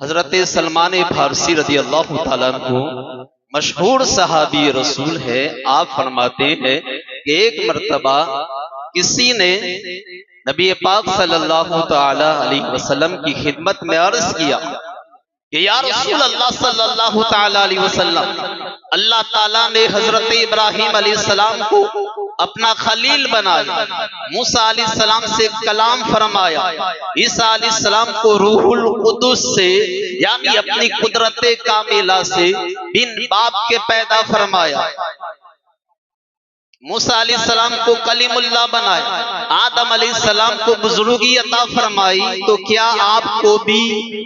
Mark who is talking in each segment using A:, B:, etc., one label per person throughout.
A: حضرت سلمان فارسی رضی اللہ تعالیٰ عنہ مشہور صحابی رسول ہے. آپ فرماتے ہیں کہ ایک مرتبہ کسی نے نبی پاک صلی اللہ تعالی علیہ وسلم کی خدمت میں عرض کیا کہ یا رسول اللہ صلی اللہ تعالی علیہ وسلم، اللہ تعالیٰ نے حضرت ابراہیم علیہ السلام کو اپنا خلیل بنایا، موسیٰ علیہ السلام سے کلام فرمایا، عیسیٰ علیہ السلام کو روح القدس سے یعنی اپنی قدرت کاملہ سے بن باپ کے پیدا فرمایا، موسیٰ علیہ السلام کو کلیم اللہ بنایا، آدم علیہ السلام کو بزرگی عطا فرمائی، تو کیا آپ کو بھی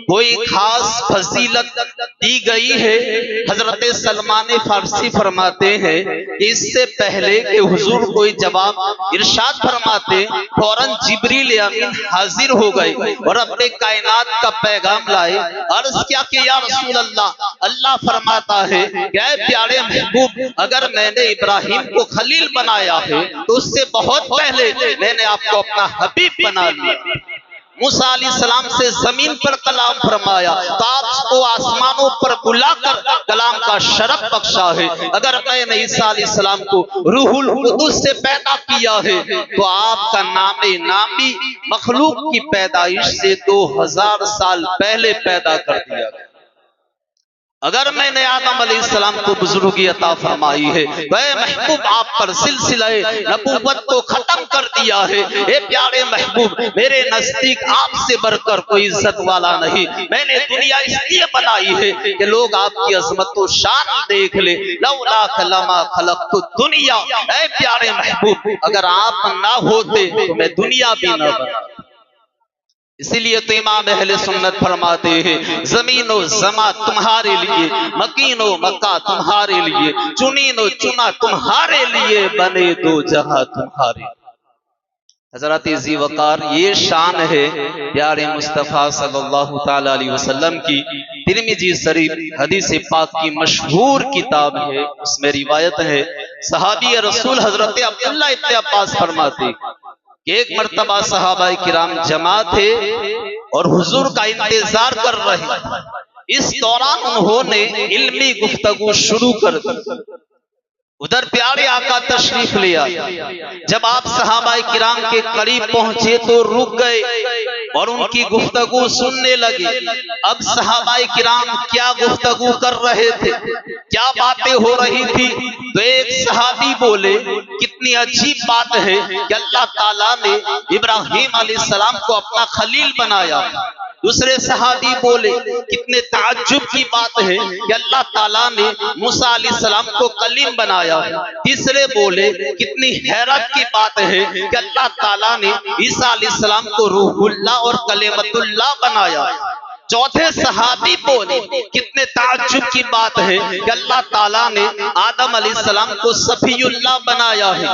A: کوئی خاص فضیلت دی گئی ہے؟ حضرت سلمان فارسی فرماتے ہیں کہ اس سے پہلے کہ حضور کوئی جواب ارشاد فرماتے، فوراً جبریل امین حاضر ہو گئے اور اپنے کائنات کا پیغام لائے. عرض کیا کہ یا رسول اللہ، اللہ فرماتا ہے کہ اے پیارے محبوب، اگر میں نے ابراہیم کو خلیل بنایا ہے تو اس سے بہت پہلے میں نے آپ کو اپنا حبیب بنا لیا. موسیٰ علیہ السلام سے زمین پر کلام فرمایا تو آپ کو آسمانوں پر بلا کر کلام کا شرف بخشا ہے. اگر میں نے عیسیٰ علیہ السلام کو روح القدس سے پیدا کیا ہے تو آپ کا نام نامی مخلوق کی پیدائش سے 2000 سال پہلے پیدا کر دیا گیا. اگر میں نے آدم علیہ السلام کو بزرگی عطا فرمائی ہے تو اے محبوب آپ پر سلسلہ نبوت کو ختم کر دیا ہے. اے پیارے محبوب، میرے نزدیک آپ سے بڑھ کر کوئی عزت والا نہیں. میں نے دنیا اس لیے بنائی ہے کہ لوگ آپ کی عظمت و شان دیکھ لے. لولا لما خلقت الدنیا، اے پیارے محبوب اگر آپ نہ ہوتے تو میں دنیا بھی نہ بنا. اسی لیے تو امام اہل سنت فرماتے ہیں زمین و زماں تمہارے لیے، مکین و مکہ تمہارے لیے، چنین و چنا تمہارے لیے، بنے دو جہاں تمہارے. حضرت ذی وقار یہ شان ہے پیارے مصطفیٰ صلی اللہ تعالی علیہ وسلم کی. ترمذی شریف حدیث پاک کی مشہور کتاب ہے، اس میں روایت ہے صحابی رسول حضرت عبداللہ ابن عباس فرماتے کہ ایک مرتبہ صحابہ کرام جمع تھے اور حضور کا انتظار کر رہے. اس دوران انہوں نے علمی گفتگو شروع کر دی. ادھر پیارے آقا تشریف لے آئے. جب آپ صحابہ کرام کے قریب پہنچے تو رک گئے اور ان کی گفتگو سننے لگے. اب صحابہ کرام کیا گفتگو کر رہے تھے، کیا باتیں ہو رہی تھی، تو ایک صحابی بولے کتنی عجیب بات ہے کہ اللہ تعالیٰ نے ابراہیم علیہ السلام کو اپنا خلیل بنایا. دوسرے صحابی بولے کتنے تعجب کی بات ہے کہ اللہ تعالیٰ نے موسیٰ علیہ السلام کو کلیم بنایا. تیسرے بولے کتنی حیرت کی بات ہے کہ اللہ تعالیٰ نے عیسیٰ علیہ السلام کو روح اللہ اور کلمت اللہ بنایا. چوتھے صحابی بولے کتنے تعجب کی بات ہے کہ اللہ تعالیٰ نے آدم علیہ السلام کو صفی اللہ بنایا ہے.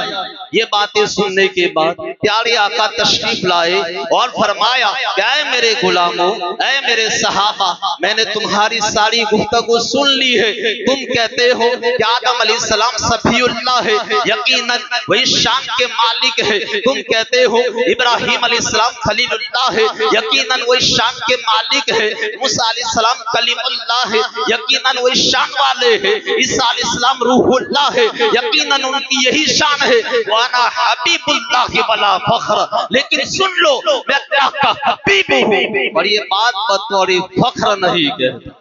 A: یہ باتیں سننے کے بعد پیارے آقا تشریف لائے اور فرمایا کہ اے میرے غلاموں، اے میرے صحابہ، میں نے تمہاری ساری گفتگو سن لی ہے. تم کہتے ہو کہ آدم علیہ السلام صفی اللہ ہے، یقیناً وہی شان کے مالک ہے. تم کہتے ہو ابراہیم علیہ السلام خلیل اللہ ہے، یقیناً وہی شان کے مالک ہے. موسیٰ علیہ السلام کلیم اللہ ہے، یقیناً وہی شان والے ہیں. عیسیٰ علیہ السلام روح اللہ ہے، یقیناً ان کی یہی شان ہے. وانا حبیب اللہ بلا فخر، لیکن سن لو میں اللہ کا حبیب ہوں اور یہ بات بطور فخر نہیں کہتا.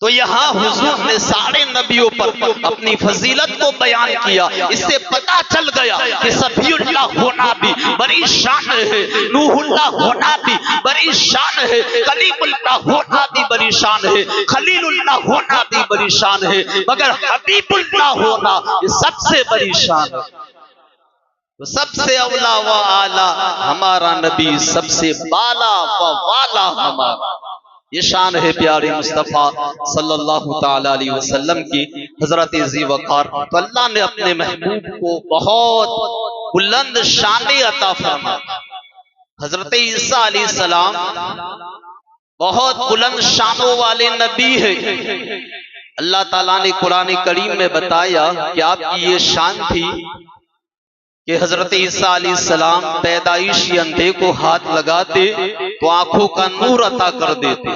A: تو یہاں حضور نے سارے نبیوں پر اپنی فضیلت کو بیان کیا. اس سے پتا چل گیا کہ صفی اللہ ہونا بھی بڑی شان ہے، روح اللہ ہونا بھی بڑی شان ہے، کلیم اللہ ہونا بھی بڑی شان ہے، خلیل اللہ ہونا بھی بڑی شان ہے، مگر حبیب اللہ ہونا یہ سب سے بڑی شان ہے. تو سب سے اولا و اعلیٰ ہمارا نبی، سب سے بالا و والا ہمارا. یہ شان ہے پیارے مصطفیٰ صلی اللہ تعالی علیہ وسلم کی. حضرت ذی وقار تو اللہ نے اپنے محبوب کو بہت بلند شان عطا فرمائی. حضرت عیسیٰ علیہ السلام بہت بلند شانوں والے نبی ہے. اللہ تعالیٰ نے قرآن کریم میں بتایا کہ آپ کی یہ شان تھی کہ حضرت عیسیٰ علیہ السلام پیدائشی اندھے کو ہاتھ لگاتے تو آنکھوں کا نور عطا کر دیتے.